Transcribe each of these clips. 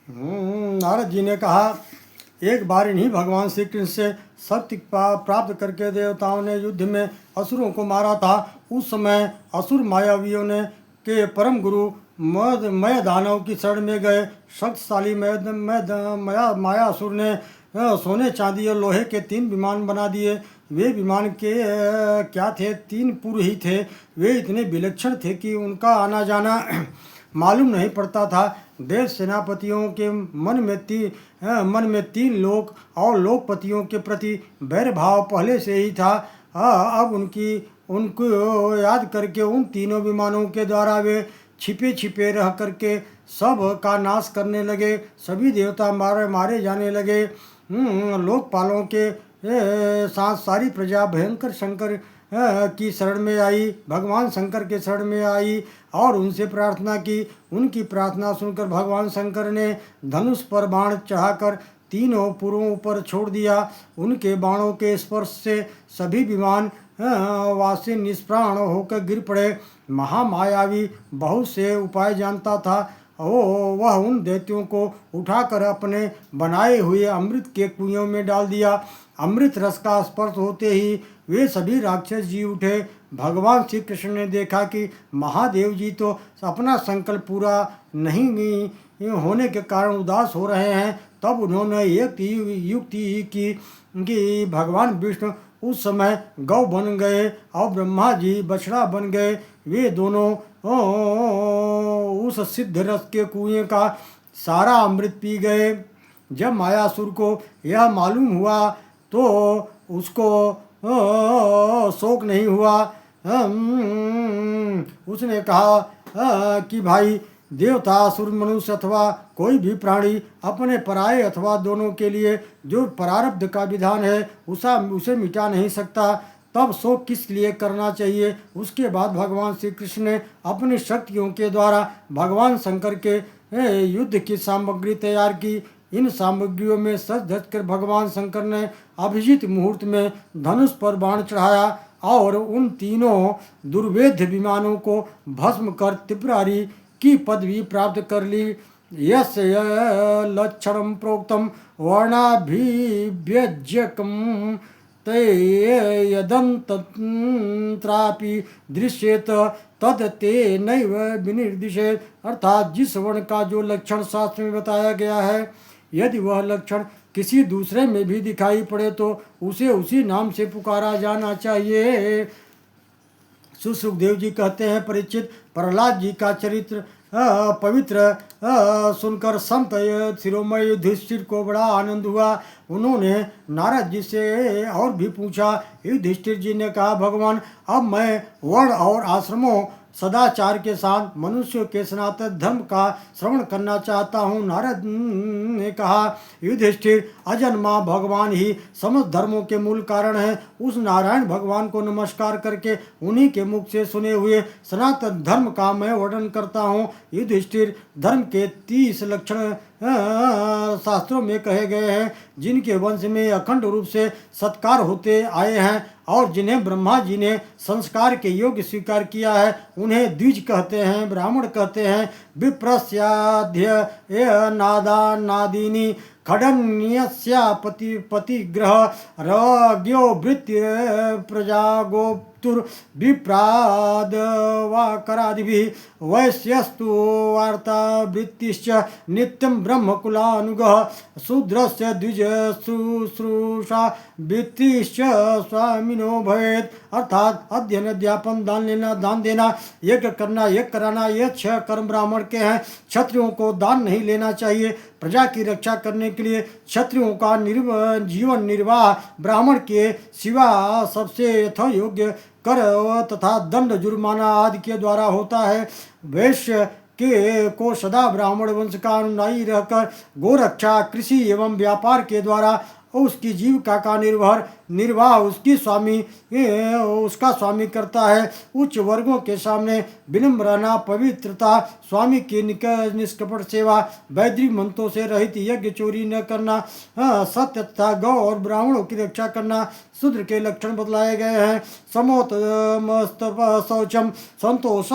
नारद जी ने कहा, एक बार इन्हीं भगवान श्री कृष्ण से शक्ति प्राप्त करके देवताओं ने युद्ध में असुरों को मारा था। उस समय असुर मायावियों ने के परम गुरु मय दानव की शरण में गए। शक्तिशाली मायासुर ने सोने चांदी और लोहे के 3 विमान बना दिए। वे विमान के क्या थे, 3 पुर ही थे। वे इतने विलक्षण थे कि उनका आना जाना मालूम नहीं पड़ता था। देव सेनापतियों के मन में 3 लोक और लोकपतियों के प्रति वैर भाव पहले से ही था। अब उनको याद करके उन तीनों विमानों के द्वारा वे छिपे छिपे रह करके सब का नाश करने लगे। सभी देवता मारे जाने लगे। लोकपालों के साथ सारी प्रजा भयंकर शंकर की शरण में आई, भगवान शंकर के शरण में आई और उनसे प्रार्थना की। उनकी प्रार्थना सुनकर भगवान शंकर ने धनुष पर बाण चढ़ाकर तीनों पुरों पर छोड़ दिया। उनके बाणों के स्पर्श से सभी विमान वासी निष्प्राण होकर गिर पड़े। महामायावी बहुत से उपाय जानता था। वह उन दैत्यों को उठाकर अपने बनाए हुए अमृत के कुएं में डाल दिया। अमृत रस का स्पर्श होते ही वे सभी राक्षस जी उठे। भगवान श्री कृष्ण ने देखा कि महादेव जी तो अपना संकल्प पूरा नहीं होने के कारण उदास हो रहे हैं। तब उन्होंने एक युक्ति की कि भगवान विष्णु उस समय गौ बन गए और ब्रह्मा जी बछड़ा बन गए। वे दोनों उस सिद्ध रस के कुएं का सारा अमृत पी गए। जब मायासुर को यह मालूम हुआ तो उसको शोक नहीं हुआ। उसने कहा कि भाई, देवता, असुर, मनुष्य अथवा कोई भी प्राणी अपने पराये अथवा दोनों के लिए जो प्रारब्ध का विधान है उसे मिटा नहीं सकता। तब शोक किस लिए करना चाहिए। उसके बाद भगवान श्री कृष्ण ने अपनी शक्तियों के द्वारा भगवान शंकर के युद्ध की सामग्री तैयार की। इन सामग्रियों में सज धज कर भगवान शंकर ने अभिजीत मुहूर्त में धनुष पर बाण चढ़ाया और उन तीनों दुर्वेद्य विमानों को भस्म कर त्रिपुरारी की पदवी प्राप्त कर ली। यस्य लक्षणं प्रोक्तं वर्णाभिव्यज्यकं ते यदन्तत्रापि दृश्येत तद ते नैव विनिर्दिशेत। अर्थात जिस वर्ण का जो लक्षण शास्त्र में बताया गया है, यदि वह लक्षण किसी दूसरे में भी दिखाई पड़े तो उसे उसी नाम से पुकारा जाना चाहिए। सुखदेव जी कहते हैं, परीक्षित, प्रहलाद जी का चरित्र पवित्र सुनकर संत शिरोमणि युधिष्ठिर को बड़ा आनंद हुआ। उन्होंने नारद जी से और भी पूछा। युधिष्ठिर जी ने कहा, भगवान, अब मैं वर्ण और आश्रमों सदाचार के साथ मनुष्यों के सनातन धर्म का श्रवण करना चाहता हूँ। नारद ने कहा, युधिष्ठिर, अजन्मा भगवान ही समस्त धर्मों के मूल कारण है। उस नारायण भगवान को नमस्कार करके उन्हीं के मुख से सुने हुए सनातन धर्म का मैं वर्णन करता हूँ। युधिष्ठिर, धर्म के 30 लक्षण शास्त्रों में कहे गए हैं, जिनके वंश में अखंड रूप से सत्कार होते आए हैं और जिन्हें ब्रह्मा जी ने संस्कार के योग्य स्वीकार किया है, उन्हें द्विज कहते हैं, ब्राह्मण कहते हैं। विप्रस्याध्य नादा नादिनी खडन्यस्या पतिग्रह रज्ञो वृत्ति प्रजागोप्तुर्विप्राद वाकरादिभिः वैश्यस्तु वार्ता वृत्तिश्च नित्यं ब्रह्मकुलानुगः शूद्रस्य द्विज शुश्रूषा वृत्तिश्च स्वामिनो भवेत्। अर्थात अध्ययन, अध्यापन, दान देना, यज्ञ करना, यज्ञ कराना, ये 6 कर्म ब्राह्मण के हैं। क्षत्रियों को दान नहीं लेना चाहिए। प्रजा की रक्षा करने के लिए क्षत्रियों का जीवन निर्वाह ब्राह्मण के सिवा सबसे यथा योग्य कर तथा दंड जुर्माना आदि के द्वारा होता है। वैश्य के को सदा ब्राह्मण वंश का अनुयायी रहकर गोरक्षा, कृषि एवं व्यापार के द्वारा उसकी जीविका का निर्भर निर्वाह उसकी स्वामी उसका स्वामी करता है। उच्च वर्गों के सामने विनम्र रहना, पवित्रता, स्वामी की निष्कपट सेवा, वैदिक मंत्रों से रहित यज्ञ, चोरी न करना, सत्य तथा गौ और ब्राह्मणों की रक्षा करना शूद्र के लक्षण बतलाए गए हैं। शौचम, संतोष,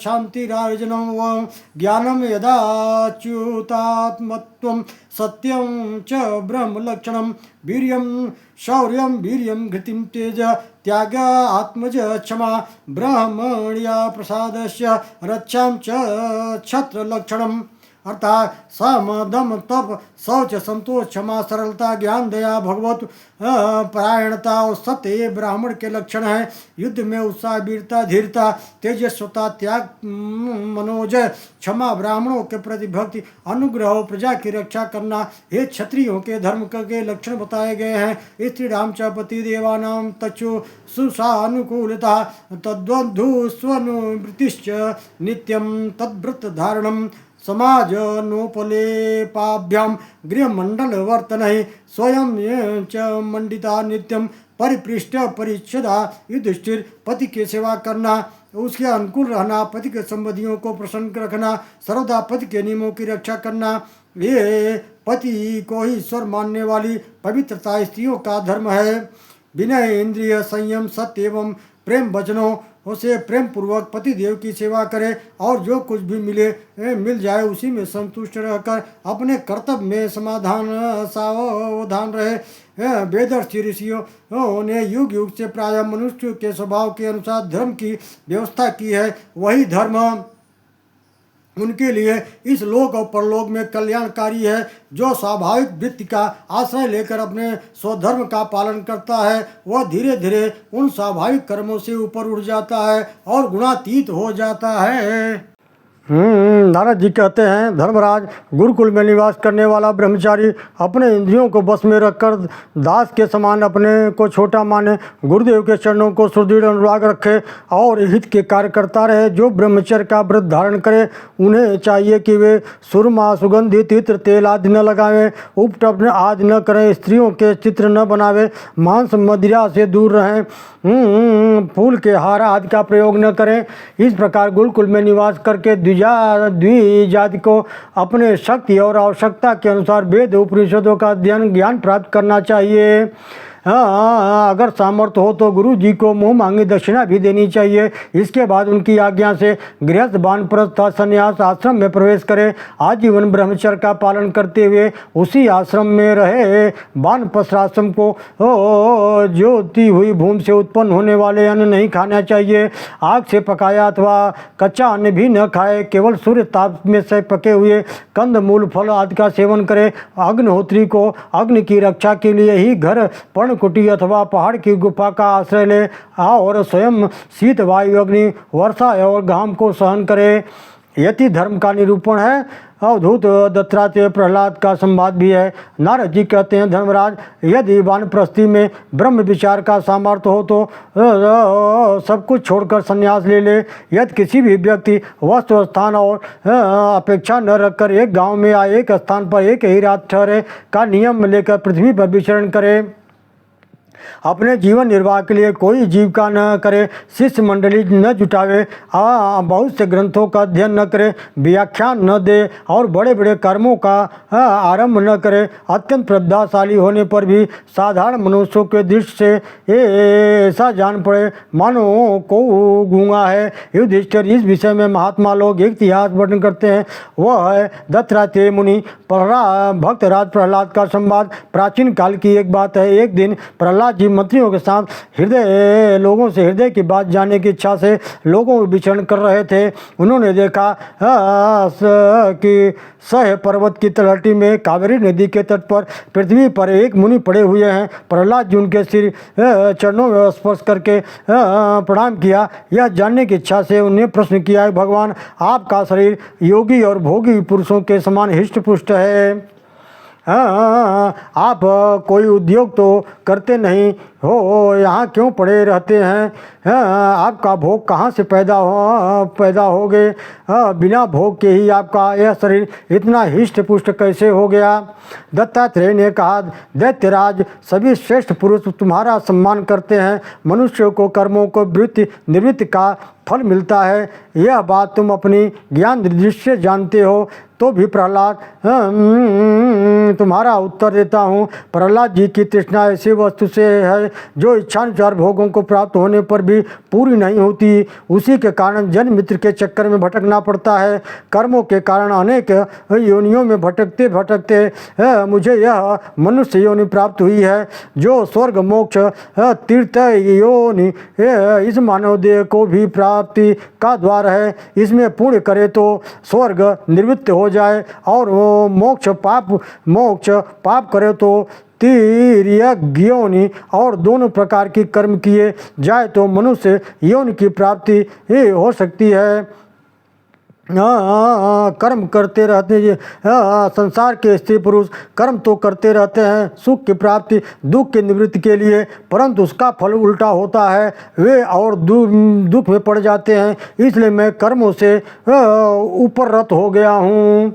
शांतिरार्जनम व ज्ञानम, यदाच्युतात्मत्वम, सत्यम च ब्रह्म लक्षणम, वीर्यम शौर्यम, वीर्यम घृतिम तेज, त्याग आत्मज, क्षमा ब्रह्मण्या प्रसादस्य, रक्षाम च क्षत्र लक्षणम। अर्थात सम, दम, तप, शौच, संतोष, क्षमा, सरलता, ज्ञान, दया, भगवत परायणता और सत्य ब्राह्मण के लक्षण हैं। युद्ध में उत्साह, वीरता, धीरता, तेजस्वता, त्याग, मनोज, क्षमा, ब्राह्मणों के प्रति भक्ति, अनुग्रह, प्रजा की रक्षा करना ये क्षत्रियों के धर्म के लक्षण बताए गए हैं। स्त्रीराम च पति देवानां तच्चु सुषानुकूलता, तद्वधु स्वनुवृत्तिश्च नित्यं तद्व्रत धारणम, समाज नोपलेपाभ्याम गृहमंडल वर्तन, स्वयं च मंडिता नित्यम परिपृष्ट परिच्छदा, युधिष्ठिर पति की सेवा करना, उसके अनुकूल रहना, पति के संबंधियों को प्रसन्न रखना, सर्वदा पति के नियमों की रक्षा करना, ये पति को ही ईश्वर मानने वाली पवित्रता स्त्रियों का धर्म है। विनय, इंद्रिय संयम, सत्य एवं प्रेम वचनों उसे प्रेम पूर्वक पति देव की सेवा करे और जो कुछ भी मिल जाए उसी में संतुष्ट रहकर अपने कर्तव्य में सावधान रहे। वेदर्षि ऋषियों ने युग युग से प्रायः मनुष्य के स्वभाव के अनुसार धर्म की व्यवस्था की है। वही धर्म उनके लिए इस लोक और परलोक में कल्याणकारी है। जो स्वाभाविक वृत्ति का आश्रय लेकर अपने स्वधर्म का पालन करता है वह धीरे धीरे उन स्वाभाविक कर्मों से ऊपर उठ जाता है और गुणातीत हो जाता है। नारद जी कहते हैं, धर्मराज, गुरुकुल में निवास करने वाला ब्रह्मचारी अपने इंद्रियों को बस में रखकर दास के समान अपने को छोटा माने, गुरुदेव के चरणों को सुदृढ़ अनुराग रखे और हित के कार्य करता रहे। जो ब्रह्मचर्य का व्रत धारण करे उन्हें चाहिए कि वे सुरमा, सुगंधित इत्र, तेल आदि न लगावें, उपटप आदि न करें, स्त्रियों के चित्र न बनावे, मांस मदिरा से दूर रहें, फूल के हार आदि का प्रयोग न करें। इस प्रकार गुरुकुल में निवास करके द्विजाति को अपने शक्ति और आवश्यकता के अनुसार वेद उपनिषदों का अध्ययन ज्ञान प्राप्त करना चाहिए। अगर सामर्थ्य हो तो गुरु जी को मुँह मांगी दक्षिणा भी देनी चाहिए। इसके बाद उनकी आज्ञा से गृहस्थ वानप्रस्थ संन्यास आश्रम में प्रवेश करें। आजीवन ब्रह्मचर्य का पालन करते हुए उसी आश्रम में रहे। वानप्रस्थ आश्रम को ज्योति हुई भूमि से उत्पन्न होने वाले अन्न नहीं खाना चाहिए। आग से पकाया अथवा कच्चा अन्न भी न खाए। केवल सूर्य ताप में से पके हुए कंद मूल फल आदि का सेवन करें। अग्निहोत्री को अग्नि की रक्षा के लिए ही घर, पर्णकुटी अथवा पहाड़ की गुफा का आश्रय ले और स्वयं शीत, वायु, अग्नि, वर्षा और घाम को सहन करे। यति धर्म का निरूपण है। अवधूत दत्तात्रेय प्रहलाद का संवाद भी है। नारद जी कहते हैं, धर्मराज, यदि वानप्रस्थी में ब्रह्म विचार का सामर्थ्य हो तो सब कुछ छोड़कर संन्यास ले ले। यदि किसी भी व्यक्ति वस्तु, स्थान और अपेक्षा न रखकर एक गांव में या एक स्थान पर एक ही रात ठहरे का नियम लेकर पृथ्वी पर विचरण करे, अपने जीवन निर्वाह के लिए कोई जीविका न करे, शिष्य मंडली न जुटावे, बहुत से ग्रंथों का अध्ययन न करे, व्याख्यान न दे और बड़े बड़े कर्मों का आरंभ न करे, अत्यंत प्रतिभाशाली होने पर भी साधारण मनुष्यों के दृष्टि से ऐसा जान पड़े मानो को गूंगा है। युधिष्ठिर, इस विषय में महात्मा लोग एक इतिहास वर्णन करते हैं। वह है दत्तात्रेय मुनि भक्तराज प्रहलाद का संवाद। प्राचीन काल की एक बात है। एक दिन प्रहलाद जी मंत्रियों के साथ लोगों से हृदय की बात जानने की इच्छा से लोगों में विचरण कर रहे थे। उन्होंने देखा कि सह पर्वत की तलहटी में कावेरी नदी के तट पर पृथ्वी पर एक मुनि पड़े हुए हैं। प्रहलाद जी उनके सिर चरणों में स्पर्श करके प्रणाम किया। यह जानने की इच्छा से उन्हें प्रश्न किया, भगवान, आपका शरीर योगी और भोगी पुरुषों के समान हिष्ट पुष्ट है, आप कोई उद्योग तो करते नहीं हो, यहाँ क्यों पड़े रहते हैं? आपका भोग कहाँ से पैदा हो गए? बिना भोग के ही आपका यह शरीर इतना हिष्ट पुष्ट कैसे हो गया? दत्तात्रेय ने कहा, दैत्यराज, सभी श्रेष्ठ पुरुष तुम्हारा सम्मान करते हैं। मनुष्य को कर्मों को निवृत्ति का फल मिलता है, यह बात तुम अपनी ज्ञान दृष्टि से जानते हो। तो भी प्रहलाद, तुम्हारा उत्तर देता हूँ। प्रहलाद जी की तृष्णा ऐसी वस्तु से है जो इच्छानुसार भोगों को प्राप्त होने पर भी पूरी नहीं होती। उसी के कारण जन्म मित्र के चक्कर में भटकना पड़ता है। कर्मों के कारण अनेक योनियों में भटकते भटकते मुझे यह मनुष्य योनि प्राप्त हुई है, जो स्वर्ग मोक्ष तीर्थ योनि इस मानव देह को भी प्राप्ति का द्वार है। इसमें पुण्य करे तो स्वर्ग निवृत्त हो जाए, और मोक्ष पाप करे तो तिर्यक योनि, और दोनों प्रकार की कर्म किए जाए तो मनुष्य योनि की प्राप्ति ही हो सकती है। कर्म करते रहते हैं। संसार के स्त्री पुरुष कर्म तो करते रहते हैं सुख की प्राप्ति दुख की निवृत्ति के लिए, परंतु उसका फल उल्टा होता है, वे और दुख में पड़ जाते हैं। इसलिए मैं कर्मों से ऊपर रत हो गया हूँ।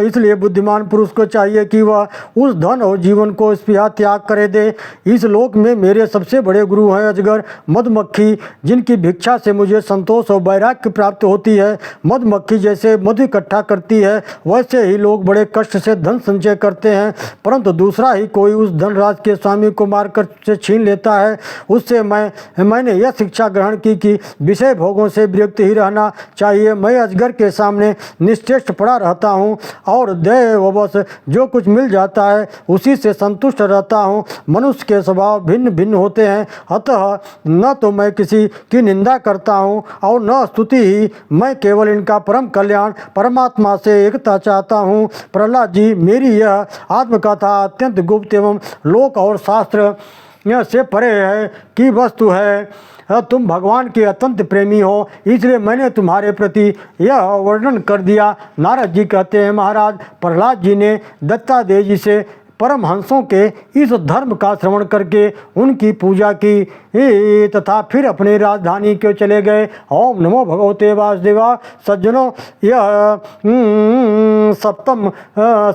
इसलिए बुद्धिमान पुरुष को चाहिए कि वह उस धन और जीवन को स्पृहा त्याग करे दे। इस लोक में मेरे सबसे बड़े गुरु हैं अजगर, मधुमक्खी, जिनकी भिक्षा से मुझे संतोष और वैराग्य की प्राप्ति होती है। मधुमक्खी जैसे मधु इकट्ठा करती है, वैसे ही लोग बड़े कष्ट से धन संचय करते हैं, परंतु दूसरा ही कोई उस धनराज के स्वामी को मारकर से छीन लेता है। उससे मैंने यह शिक्षा ग्रहण की कि विषय भोगों से विरक्त ही रहना चाहिए। मैं अजगर के सामने निश्चय पड़ा रहता हूँ और दैववश जो कुछ मिल जाता है उसी से संतुष्ट रहता हूँ। मनुष्य के स्वभाव भिन्न भिन्न होते हैं, अतः न तो मैं किसी की निंदा करता हूँ और न स्तुति ही, मैं केवल इनका परम कल्याण परमात्मा से एकता चाहता हूँ। प्रहलाद जी, मेरी यह आत्मकथा अत्यंत गुप्त एवं लोक और शास्त्र से परे है की वस्तु है। तुम भगवान के अत्यंत प्रेमी हो, इसलिए मैंने तुम्हारे प्रति यह वर्णन कर दिया। नारद जी कहते हैं, महाराज, प्रहलाद जी ने दत्तात्रेय जी से परमहंसों के इस धर्म का श्रवण करके उनकी पूजा की तथा फिर अपने राजधानी के चले गए। ओम नमो भगवते वासुदेवाय। सज्जनों, यह सप्तम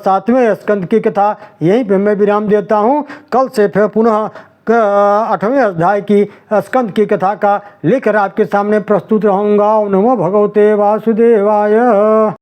7वें स्कंद की कथा यहीं पे मैं विराम देता हूँ। कल से फिर पुनः 8वें अध्याय की स्कंद की कथा का लेकर आपके सामने प्रस्तुत रहूँगा। ओम नमो भगवते वासुदेवाय।